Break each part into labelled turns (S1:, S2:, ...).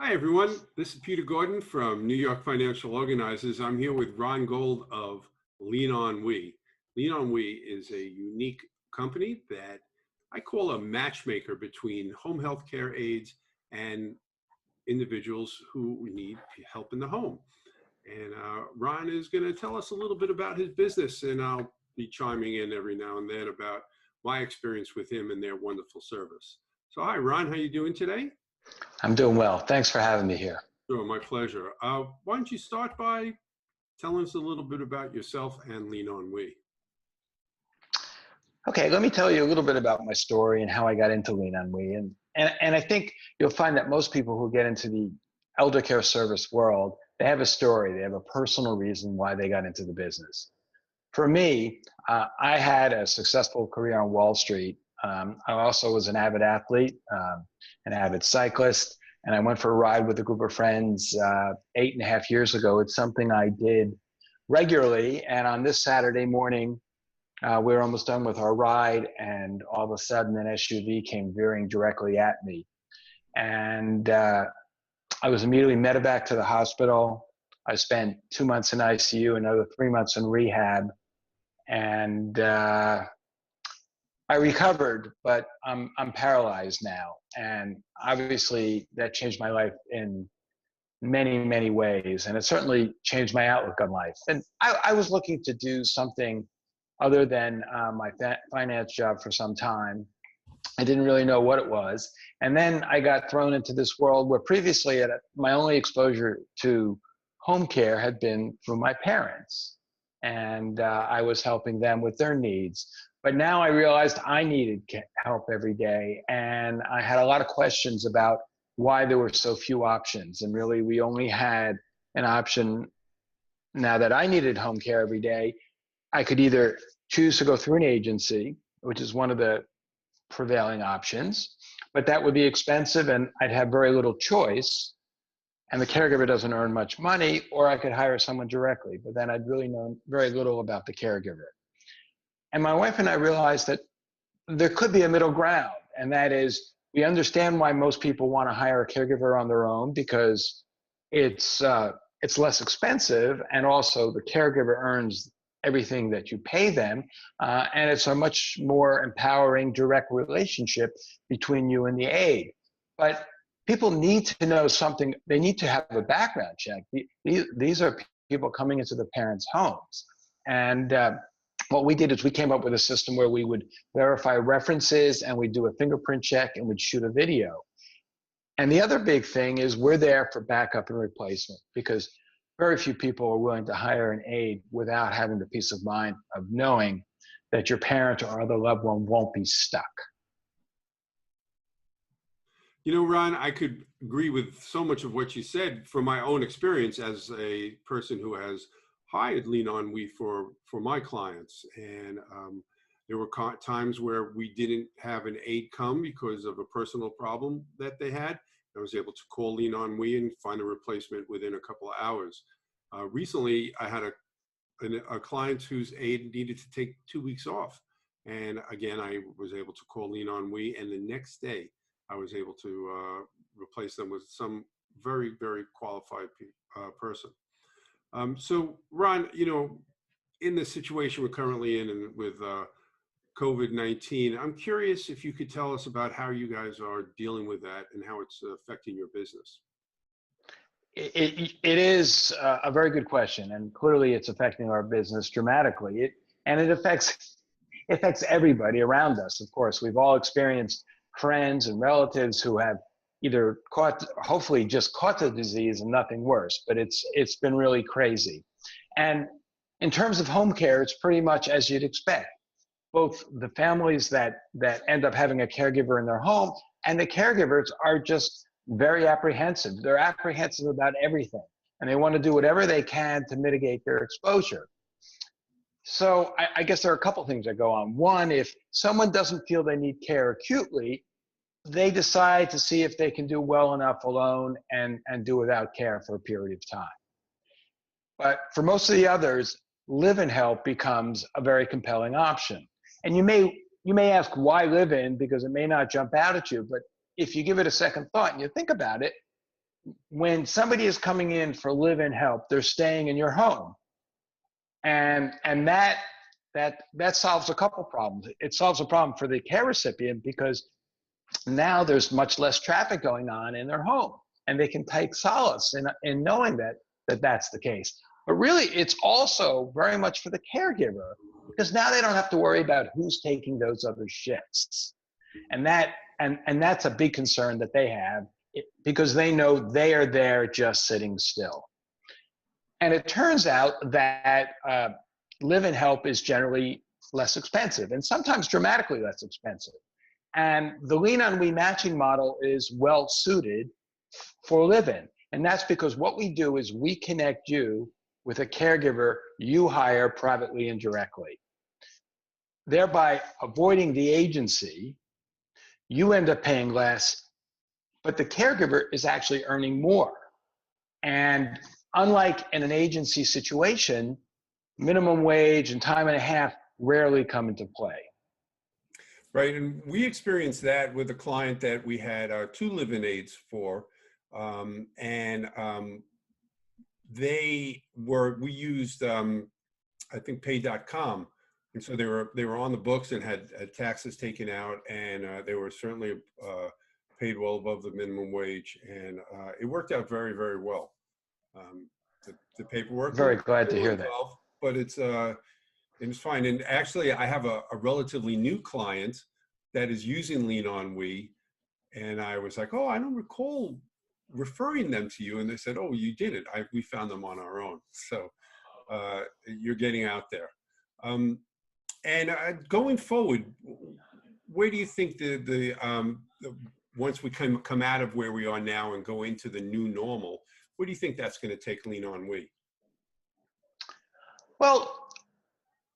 S1: Hi, everyone. This is Peter Gordon from New York Financial Organizers. I'm here with Ron Gold of LeanOnWe. LeanOnWe is a unique company that I call a matchmaker between home health care aides and individuals who need help in the home. And Ron is going to tell us a little bit about his business, and I'll be chiming in every now and then about my experience with him and their wonderful service. So hi, Ron. How you doing today?
S2: I'm doing well. Thanks for having me here.
S1: Sure, my pleasure. Why don't you start by telling us a little bit about yourself and LeanOnWe?
S2: Okay, let me tell you a little bit about my story and how I got into LeanOnWe. And I think you'll find that most people who get into the elder care service world, they have a story. They have a personal reason why they got into the business. For me, I had a successful career on Wall Street. I also was an avid athlete, an avid cyclist, and I went for a ride with a group of friends 8.5 years ago. It's something I did regularly, and on this Saturday morning, we were almost done with our ride, and all of a sudden an SUV came veering directly at me. And I was immediately medevac to the hospital. I spent 2 months in ICU, another 3 months in rehab, and I recovered, but I'm paralyzed now. And obviously that changed my life in many, many ways. And it certainly changed my outlook on life. And I was looking to do something other than my finance job for some time. I didn't really know what it was. And then I got thrown into this world where previously my only exposure to home care had been through my parents. And I was helping them with their needs. But now I realized I needed help every day. And I had a lot of questions about why there were so few options. And really, we only had an option now that I needed home care every day. I could either choose to go through an agency, which is one of the prevailing options, but that would be expensive and I'd have very little choice. And the caregiver doesn't earn much money, or I could hire someone directly, but then I'd really know very little about the caregiver. And my wife and I realized that there could be a middle ground, and that is we understand why most people want to hire a caregiver on their own because it's less expensive, and also the caregiver earns everything that you pay them, and it's a much more empowering, direct relationship between you and the aide. But people need to know something. They need to have a background check. These are people coming into the parents' homes, and what we did is we came up with a system where we would verify references and we'd do a fingerprint check and we'd shoot a video. And the other big thing is we're there for backup and replacement because very few people are willing to hire an aide without having the peace of mind of knowing that your parent or other loved one won't be stuck.
S1: You know, Ron, I could agree with so much of what you said from my own experience as a person who has hired LeanOnWe for my clients. And there were times where we didn't have an aide come because of a personal problem that they had. I was able to call LeanOnWe and find a replacement within a couple of hours. Recently, I had a client whose aide needed to take 2 weeks off. And again, I was able to call LeanOnWe, and the next day I was able to replace them with some very, very qualified person. So Ron, you know, in the situation we're currently in and with COVID-19, I'm curious if you could tell us about how you guys are dealing with that and how it's affecting your business.
S2: It is a very good question, and clearly it's affecting our business dramatically. It affects everybody around us. Of course, we've all experienced friends and relatives who have either hopefully just caught the disease and nothing worse, but it's been really crazy. And in terms of home care, it's pretty much as you'd expect. Both the families that end up having a caregiver in their home and the caregivers are just very apprehensive. They're apprehensive about everything, and they want to do whatever they can to mitigate their exposure. So I guess there are a couple things that go on. One, if someone doesn't feel they need care acutely, they decide to see if they can do well enough alone and do without care for a period of time. But for most of the others, live-in help becomes a very compelling option. And you may ask why live-in, because it may not jump out at you, but if you give it a second thought and you think about it, when somebody is coming in for live-in help, they're staying in your home. And that solves a couple problems. It solves a problem for the care recipient because now there's much less traffic going on in their home, and they can take solace in knowing that that's the case. But really, it's also very much for the caregiver, because now they don't have to worry about who's taking those other shifts. And that's a big concern that they have, because they know they are there just sitting still. And it turns out that live-in help is generally less expensive, and sometimes dramatically less expensive. And the LeanOnWe matching model is well suited for live-in. And that's because what we do is we connect you with a caregiver you hire privately and directly, thereby avoiding the agency. You end up paying less, but the caregiver is actually earning more. And unlike in an agency situation, minimum wage and time and a half rarely come into play.
S1: Right, and we experienced that with a client that we had 2 live-in aides for, we used I think pay.com, and so they were on the books and had taxes taken out, and they were certainly paid well above the minimum wage, and it worked out very, very well. The paperwork,
S2: Very glad to hear that.
S1: but it's fine. And actually, I have a relatively new client that is using LeanOnWe, and I was like, oh, I don't recall referring them to you. And they said, oh, you did it. We found them on our own. So you're getting out there. Going forward, where do you think once we come out of where we are now and go into the new normal, where do you think that's going to take LeanOnWe?
S2: Well,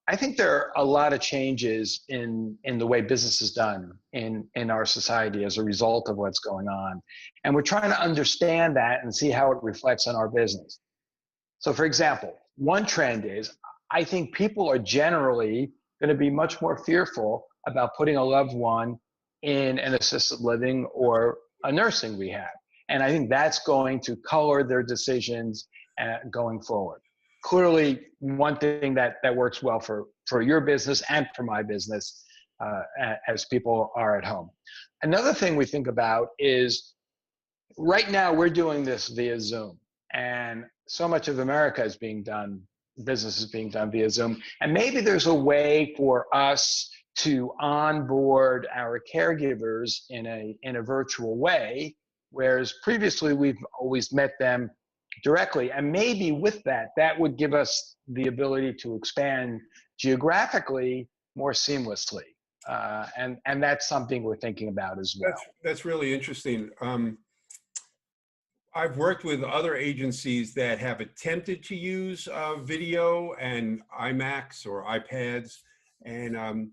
S2: I think there are a lot of changes in the way business is done in our society as a result of what's going on. And we're trying to understand that and see how it reflects on our business. So for example, one trend is I think people are generally going to be much more fearful about putting a loved one in an assisted living or a nursing rehab. And I think that's going to color their decisions going forward. Clearly, one thing that works well for your business and for my business as people are at home. Another thing we think about is right now we're doing this via Zoom, and so much of America is business is being done via Zoom. And maybe there's a way for us to onboard our caregivers in a virtual way, whereas previously we've always met them directly. And maybe with that would give us the ability to expand geographically more seamlessly. And that's something we're thinking about as well.
S1: That's really interesting. I've worked with other agencies that have attempted to use video and iMacs or iPads, and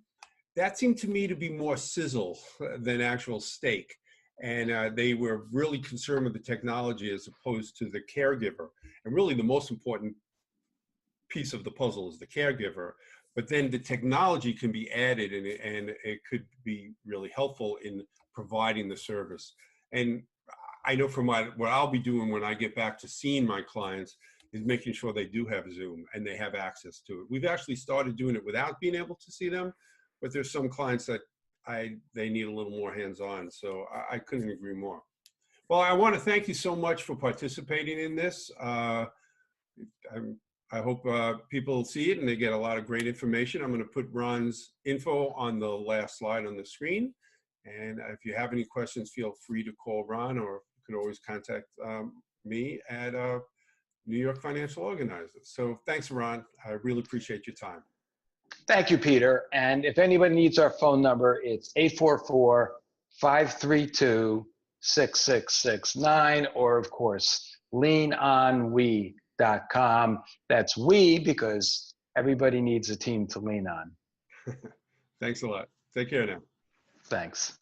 S1: that seemed to me to be more sizzle than actual steak. And they were really concerned with the technology as opposed to the caregiver. And really the most important piece of the puzzle is the caregiver. But then the technology can be added, and it could be really helpful in providing the service. And I know from what I'll be doing when I get back to seeing my clients is making sure they do have Zoom and they have access to it. We've actually started doing it without being able to see them, but there's some clients that they need a little more hands-on. So I couldn't agree more. Well, I want to thank you so much for participating in this. I hope people see it and they get a lot of great information. I'm going to put Ron's info on the last slide on the screen. And if you have any questions, feel free to call Ron, or you could always contact me at New York Financial Organizers. So thanks, Ron. I really appreciate your time.
S2: Thank you, Peter. And if anybody needs our phone number, it's 844-532-6669, or of course, LeanOnWe.com. That's we because everybody needs a team to lean on.
S1: Thanks a lot. Take care now.
S2: Thanks.